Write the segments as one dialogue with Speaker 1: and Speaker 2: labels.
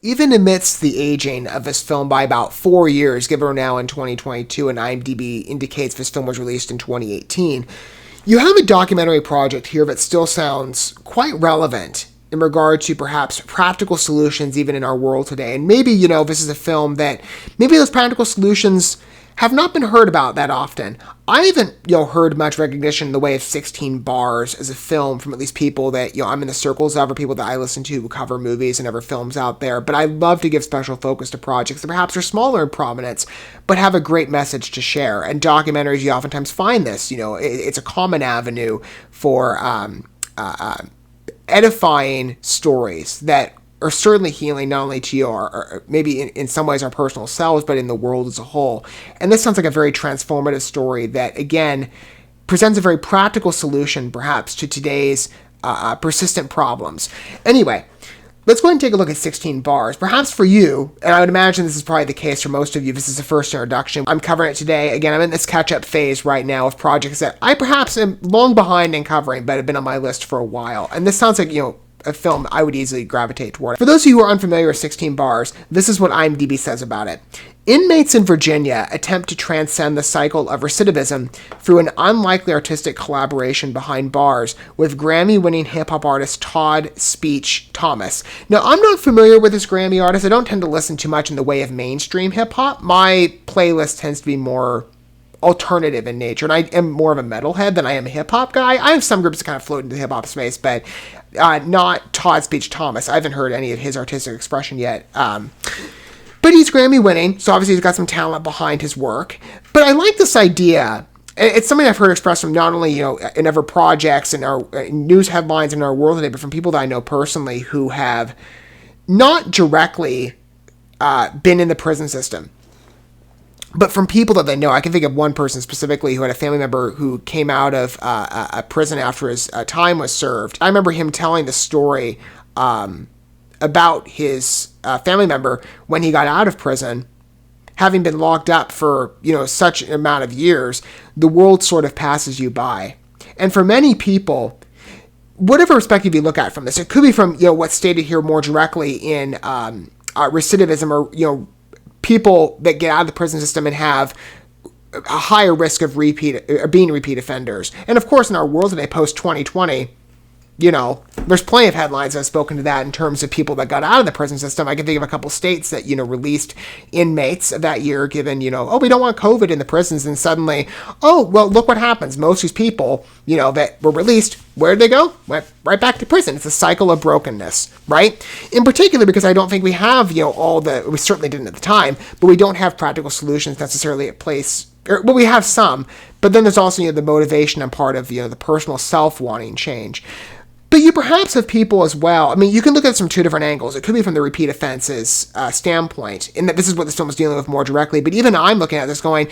Speaker 1: Even amidst the aging of this film by about 4 years, given we're now in 2022 and IMDb indicates this film was released in 2018, you have a documentary project here that still sounds quite relevant in regard to perhaps practical solutions even in our world today. And maybe, this is a film that maybe those practical solutions have not been heard about that often. I haven't, heard much recognition in the way of 16 Bars as a film from at least people that, I'm in the circles of, or people that I listen to who cover movies and other films out there. But I love to give special focus to projects that perhaps are smaller in prominence, but have a great message to share. And documentaries, you oftentimes find this, it's a common avenue for edifying stories that are certainly healing not only to you or maybe in some ways our personal selves, but in the world as a whole. And this sounds like a very transformative story that, again, presents a very practical solution perhaps to today's persistent problems. Anyway, let's go ahead and take a look at 16 Bars. Perhaps for you, and I would imagine this is probably the case for most of you, this is the first introduction. I'm covering it today. Again, I'm in this catch-up phase right now of projects that I perhaps am long behind in covering, but have been on my list for a while. And this sounds like, a film I would easily gravitate toward. For those of you who are unfamiliar with 16 Bars, this is what IMDb says about it. Inmates in Virginia attempt to transcend the cycle of recidivism through an unlikely artistic collaboration behind bars with Grammy-winning hip-hop artist Todd Speech Thomas. Now, I'm not familiar with this Grammy artist. I don't tend to listen too much in the way of mainstream hip-hop. My playlist tends to be more alternative in nature, and I am more of a metalhead than I am a hip-hop guy. I have some groups that kind of float into the hip-hop space, but not Todd Speech Thomas. I haven't heard any of his artistic expression yet. But he's Grammy-winning, so obviously he's got some talent behind his work. But I like this idea. It's something I've heard expressed from not only, in other projects and our news headlines in our world today, but from people that I know personally who have not directly been in the prison system. But from people that they know, I can think of one person specifically who had a family member who came out of a prison after his time was served. I remember him telling the story about his family member when he got out of prison, having been locked up for, such an amount of years. The world sort of passes you by. And for many people, whatever perspective you look at from this, it could be from, what's stated here more directly in recidivism or, people that get out of the prison system and have a higher risk of being repeat offenders. And of course, in our world today, post-2020, there's plenty of headlines that have spoken to that in terms of people that got out of the prison system. I can think of a couple states that, released inmates of that year given, we don't want COVID in the prisons. And suddenly, look what happens. Most of these people, that were released, where did they go? Went right back to prison. It's a cycle of brokenness, right? In particular, because I don't think we have, we certainly didn't at the time, but we don't have practical solutions necessarily at place. Well, we have some, but then there's also, the motivation and part of, the personal self wanting change. But you perhaps have people as well. I mean, you can look at this from two different angles. It could be from the repeat offenses standpoint, in that this is what this film is dealing with more directly. But even I'm looking at this going,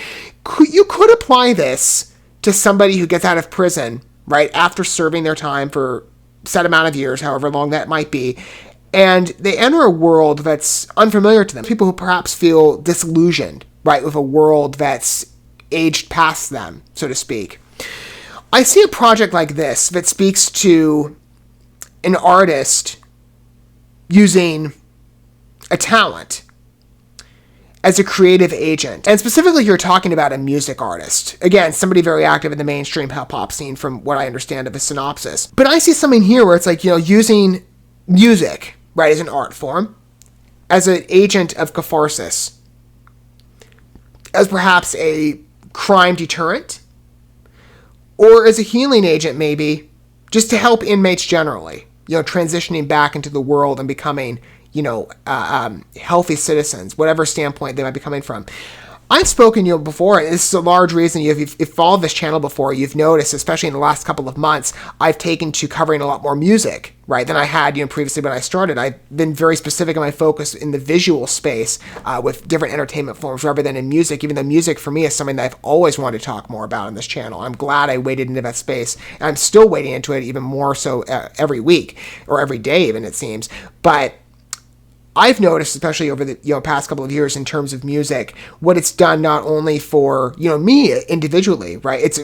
Speaker 1: you could apply this to somebody who gets out of prison, right, after serving their time for a set amount of years, however long that might be, and they enter a world that's unfamiliar to them. People who perhaps feel disillusioned, right, with a world that's aged past them, so to speak. I see a project like this that speaks to an artist using a talent as a creative agent. And specifically you're talking about a music artist. Again, somebody very active in the mainstream hip-hop scene from what I understand of a Synopsis. But I see something here where it's like, using music, right, as an art form, as an agent of catharsis, as perhaps a crime deterrent, or as a healing agent maybe, just to help inmates generally, transitioning back into the world and becoming, healthy citizens, whatever standpoint they might be coming from. I've spoken to you before, and this is a large reason if you've followed this channel before, you've noticed, especially in the last couple of months, I've taken to covering a lot more music, right, than I had, previously when I started. I've been very specific in my focus in the visual space with different entertainment forms rather than in music, even though music for me is something that I've always wanted to talk more about on this channel. I'm glad I waded into that space, and I'm still wading into it even more so every week, or every day even, it seems. But I've noticed, especially over the past couple of years in terms of music, what it's done not only for me individually, right?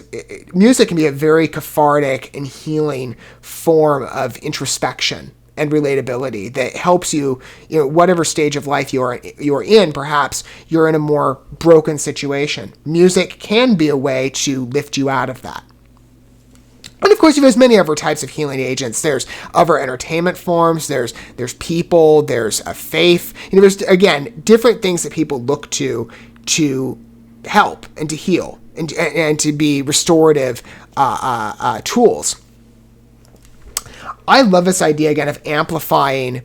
Speaker 1: Music can be a very cathartic and healing form of introspection and relatability that helps you, whatever stage of life you're in. Perhaps you're in a more broken situation. Music can be a way to lift you out of that. And of course, there's many other types of healing agents. There's other entertainment forms. There's people. There's a faith. There's, again, different things that people look to help and to heal and to be restorative tools. I love this idea, again, of amplifying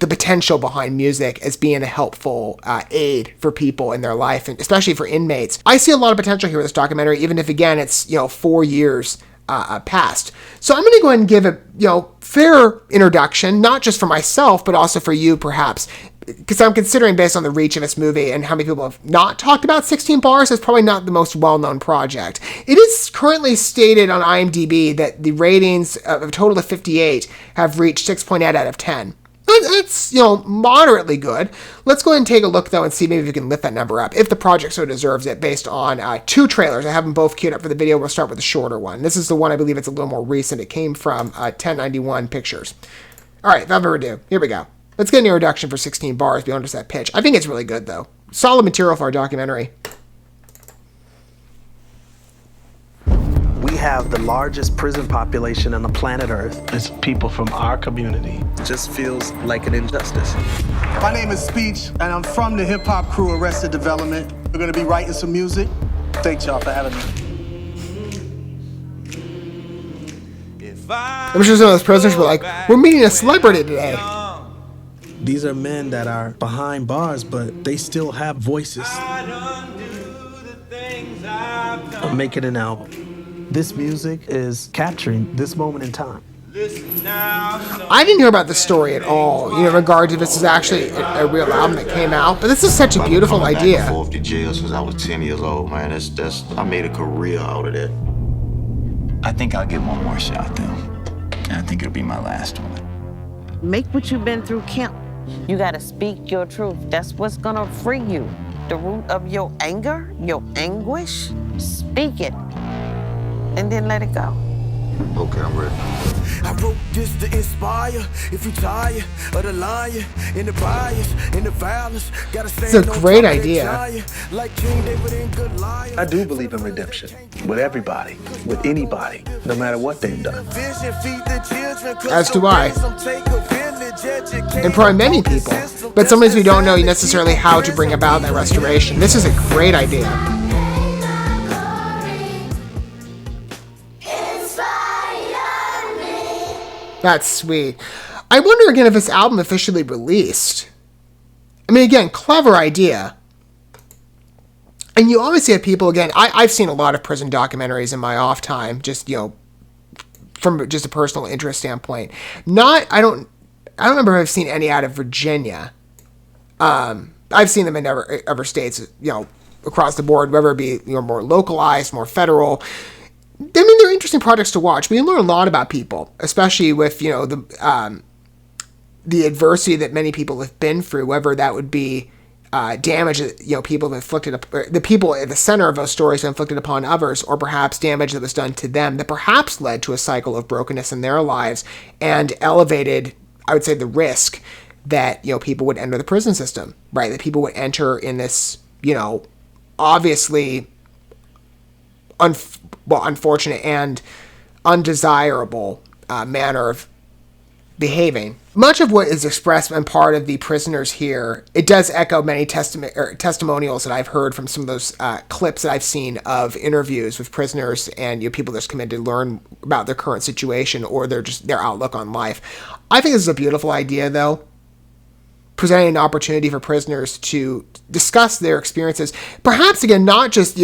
Speaker 1: the potential behind music as being a helpful aid for people in their life, and especially for inmates. I see a lot of potential here with this documentary, even if, again, it's 4 years past. So I'm going to go ahead and give a fair introduction, not just for myself, but also for you, perhaps, because I'm considering, based on the reach of this movie and how many people have not talked about 16 Bars, it's probably not the most well-known project. It is currently stated on IMDb that the ratings of a total of 58 have reached 6.8 out of 10. It's, moderately good. Let's go ahead and take a look, though, and see maybe we can lift that number up, if the project so deserves it, based on 2 trailers. I have them both queued up for the video. We'll start with the shorter one. This is the one, I believe it's a little more recent. It came from 1091 Pictures. All right, without further ado, here we go. Let's get an introduction for 16 Bars beyond just that pitch. I think it's really good, though. Solid material for our documentary.
Speaker 2: We have the largest prison population on the planet Earth.
Speaker 3: It's people from our community.
Speaker 2: It just feels like an injustice.
Speaker 4: My name is Speech, and I'm from the hip-hop crew Arrested Development. We're going to be writing some music. Thanks, y'all, for having me.
Speaker 1: I'm sure some of those prisoners were like, we're meeting a celebrity today.
Speaker 2: These are men that are behind bars, but they still have voices. I'm making an album. This music is capturing this moment in time.
Speaker 1: I didn't hear about this story at all, in regard to this is actually a real album that came out, but this is such a beautiful idea.
Speaker 5: Back and forth to jail since I was 10 years old, man. I made a career out of that.
Speaker 6: I think I'll get one more shot, though. And I think it'll be my last one.
Speaker 7: Make what you've been through count. You gotta speak your truth. That's what's gonna free you. The root of your anger, your anguish, speak it. And then let it go.
Speaker 5: Okay, I'm ready.
Speaker 8: I wrote this to inspire. If you tired of the lying and the bias and the violence, gotta stand.
Speaker 1: It's a great idea.
Speaker 2: I do believe in redemption with everybody, with anybody, no matter what they've done.
Speaker 1: As do I. And probably many people. But sometimes we don't know necessarily how to bring about that restoration. This is a great idea. That's sweet. I wonder again if this album officially released. I mean, again, clever idea. And you obviously have people, again, I've seen a lot of prison documentaries in my off time, just, from just a personal interest standpoint. I don't remember if I've seen any out of Virginia. I've seen them in other states, across the board, whether it be, more localized, more federal. I mean, they're interesting projects to watch. We learn a lot about people, especially with, the adversity that many people have been through, whether that would be damage that, people have inflicted, the people at the center of those stories have inflicted upon others, or perhaps damage that was done to them that perhaps led to a cycle of brokenness in their lives and elevated, I would say, the risk that, people would enter the prison system, right? That people would enter in this, obviously unfortunate and undesirable manner of behaving. Much of what is expressed and part of the prisoners here, it does echo many testimonials that I've heard from some of those clips that I've seen of interviews with prisoners and people that's come in to learn about their current situation or their outlook on life. I think this is a beautiful idea, though, presenting an opportunity for prisoners to discuss their experiences. Perhaps, again, not just,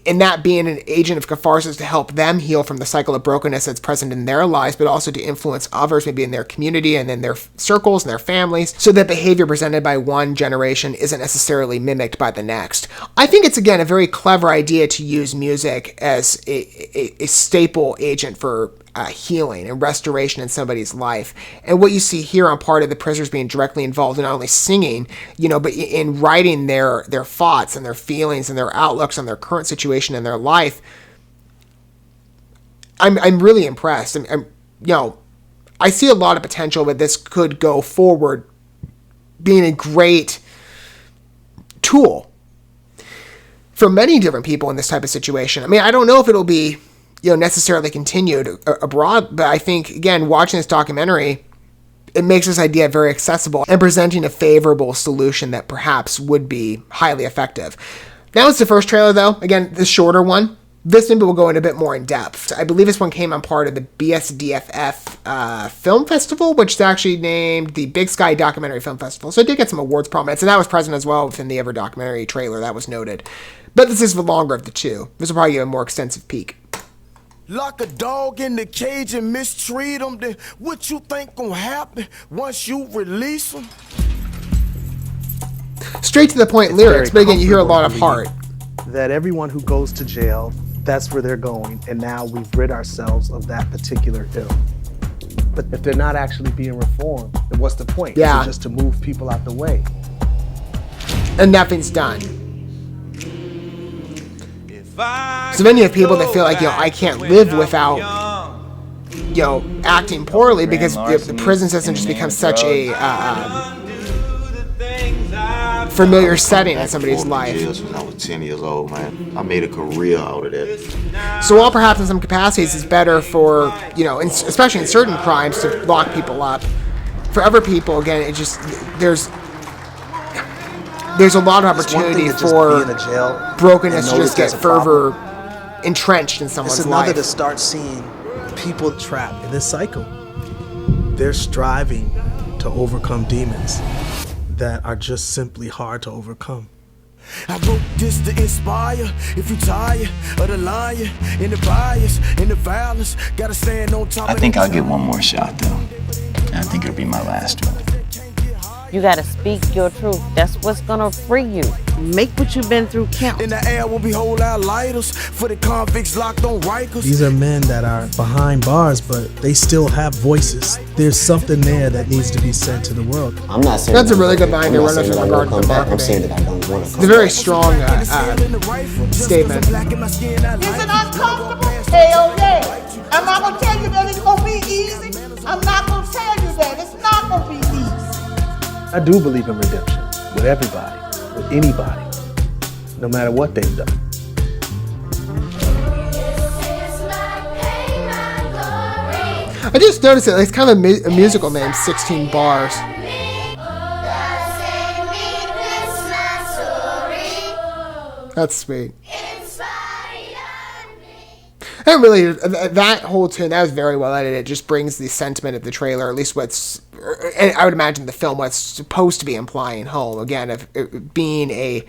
Speaker 1: in that being an agent of catharsis to help them heal from the cycle of brokenness that's present in their lives, but also to influence others, maybe in their community and in their circles and their families, so that behavior presented by one generation isn't necessarily mimicked by the next. I think it's, again, a very clever idea to use music as a staple agent for healing and restoration in somebody's life. And what you see here on part of the prisoners being directly involved in not only singing, but in writing their thoughts and their feelings and their outlooks on their current situation in their life. I'm really impressed. I see a lot of potential that this could go forward being a great tool for many different people in this type of situation. I mean, I don't know if it'll be, necessarily continued abroad, but I think, again, watching this documentary, it makes this idea very accessible and presenting a favorable solution that perhaps would be highly effective. That was the first trailer, though. Again, the shorter one. This maybe will go in a bit more in depth. I believe this one came on part of the BSDFF Film Festival, which is actually named the Big Sky Documentary Film Festival. So it did get some awards prominence, and that was present as well within the Ever documentary trailer. That was noted. But this is the longer of the two. This will probably give a more extensive peek.
Speaker 8: Lock a dog in the cage and mistreat him, then what you think gonna happen once you release him?
Speaker 1: Straight to the point lyrics, but again, you hear a lot of heart.
Speaker 2: That everyone who goes to jail, that's where they're going, and now we've rid ourselves of that particular ill. But if they're not actually being reformed, then what's the point?
Speaker 1: Yeah.
Speaker 2: Is it just to move people out the way?
Speaker 1: And nothing's done. So then you have people that feel like, I can't live without, acting poorly, because the prison system just becomes such a familiar setting in somebody's life.
Speaker 5: When I was 10 years old, man, I made a career out of that.
Speaker 1: So while perhaps in some capacities it's better for, especially in certain crimes, to lock people up, for other people, again, it just, there's a lot of opportunity for brokenness to just get further entrenched in someone's
Speaker 2: It's another
Speaker 1: life.
Speaker 2: to start seeing people trapped in this cycle. They're striving to overcome demons that are just simply hard to overcome.
Speaker 8: I wrote this to inspire. If you tired of the lying and the bias and the violence, gotta stand on top.
Speaker 6: I think I'll get one more shot, though. And I think it'll be my last one.
Speaker 7: You gotta speak your truth. That's what's gonna free you. Make what you've been through count.
Speaker 8: In the air will be whole out lighters for the convicts locked on Rikers.
Speaker 2: These are men that are behind bars, but they still have voices. There's something there that needs to be said to the world.
Speaker 9: I'm not saying
Speaker 1: That's a really good line to run with regard to the marketing.
Speaker 9: I'm saying that I don't want to come
Speaker 1: It's a very strong statement.
Speaker 10: Is it uncomfortable? Hell yeah. I'm not gonna tell you that it's gonna be easy. I'm not gonna tell you that it's not gonna be easy.
Speaker 2: I do believe in redemption with everybody, with anybody, no matter what they've done.
Speaker 1: I just noticed that it's kind of a musical name, 16 Bars. That's sweet. And really, that whole tune, that was very well edited. It just brings the sentiment of the trailer, at least what's, and I would imagine the film, what's supposed to be implying home. Again, of being a,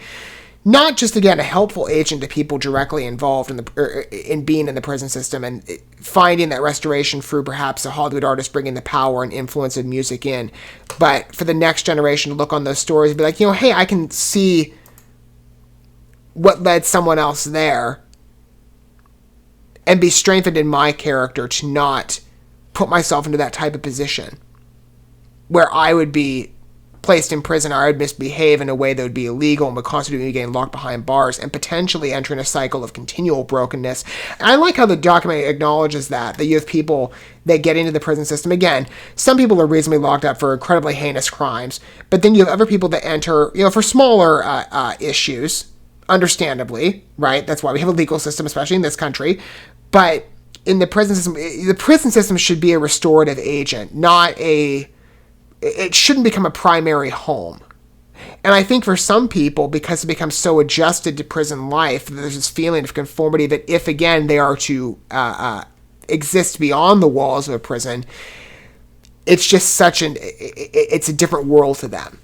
Speaker 1: not just, again, a helpful agent to people directly involved in being in the prison system and finding that restoration through perhaps a Hollywood artist bringing the power and influence of music in, but for the next generation to look on those stories and be like, hey, I can see what led someone else there, and be strengthened in my character to not put myself into that type of position where I would be placed in prison, or I would misbehave in a way that would be illegal and would constitute me getting locked behind bars and potentially entering a cycle of continual brokenness. And I like how the documentary acknowledges that you have people that get into the prison system. Again, some people are reasonably locked up for incredibly heinous crimes, but then you have other people that enter, for smaller issues, understandably, right? That's why we have a legal system, especially in this country. But in the prison system should be a restorative agent, it shouldn't become a primary home. And I think for some people, because it becomes so adjusted to prison life, there's this feeling of conformity that if, again, they are to exist beyond the walls of a prison, it's just it's a different world to them.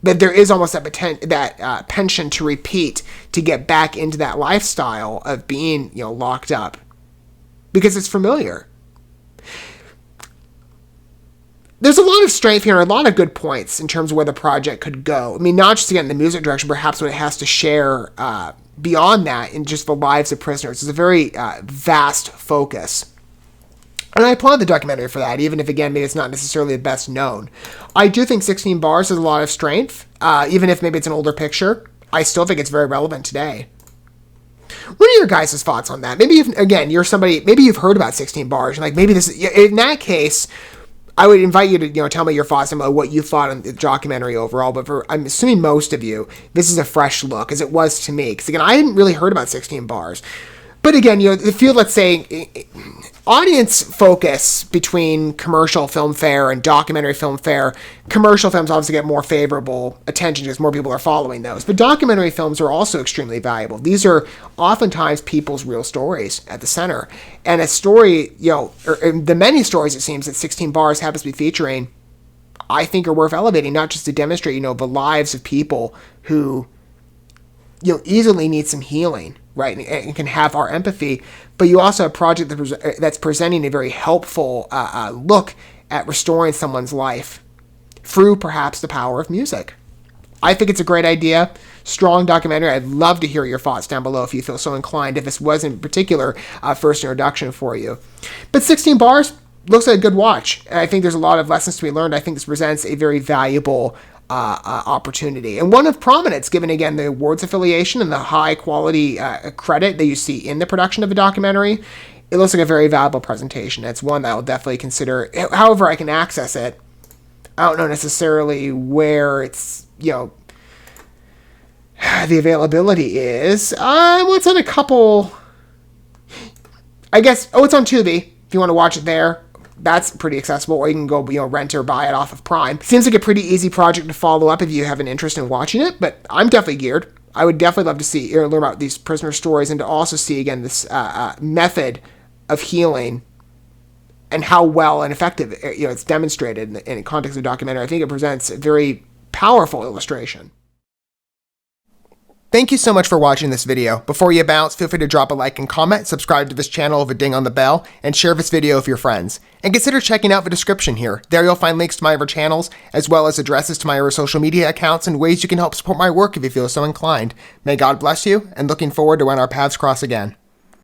Speaker 1: That there is almost that penchant to repeat, to get back into that lifestyle of being, locked up, because it's familiar. There's a lot of strength here and a lot of good points in terms of where the project could go. I mean, not just again the music direction, perhaps what it has to share beyond that in just the lives of prisoners. It's a very vast focus. And I applaud the documentary for that, even if, again, maybe it's not necessarily the best known. I do think 16 Bars has a lot of strength, even if maybe it's an older picture. I still think it's very relevant today. What are your guys' thoughts on that? Maybe, you're somebody, maybe you've heard about 16 Bars, and like maybe this, in that case, I would invite you to, tell me your thoughts about what you thought on the documentary overall, but I'm assuming most of you, this is a fresh look, as it was to me. Because again, I hadn't really heard about 16 Bars. But again, the field, let's say, audience focus between commercial film fare and documentary film fare. Commercial films obviously get more favorable attention because more people are following those. But documentary films are also extremely valuable. These are oftentimes people's real stories at the center. And a story, or the many stories, it seems, that 16 Bars happens to be featuring, I think are worth elevating, not just to demonstrate, the lives of people who, easily need some healing, right, and can have our empathy, but you also have a project that's presenting a very helpful look at restoring someone's life through perhaps the power of music. I think it's a great idea. Strong documentary. I'd love to hear your thoughts down below if you feel so inclined, if this was in particular first introduction for you. But 16 Bars looks like a good watch, and I think there's a lot of lessons to be learned. I think this presents a very valuable opportunity, and one of prominence, given again the awards affiliation and the high quality credit that you see in the production of a documentary. It looks like a very valuable presentation. It's one that I'll definitely consider. However I can access it, I don't know necessarily where it's, the availability is. It's on a couple, I guess, it's on Tubi, if you want to watch it there. That's pretty accessible, or you can go, rent or buy it off of Prime. Seems like a pretty easy project to follow up if you have an interest in watching it, but I'm definitely geared. I would definitely love to see or learn about these prisoner stories and to also see, again, this method of healing and how well and effective, it's demonstrated in the context of the documentary. I think it presents a very powerful illustration. Thank you so much for watching this video. Before you bounce, feel free to drop a like and comment, subscribe to this channel with a ding on the bell, and share this video with your friends. And consider checking out the description here. There you'll find links to my other channels, as well as addresses to my other social media accounts and ways you can help support my work if you feel so inclined. May God bless you, and looking forward to when our paths cross again.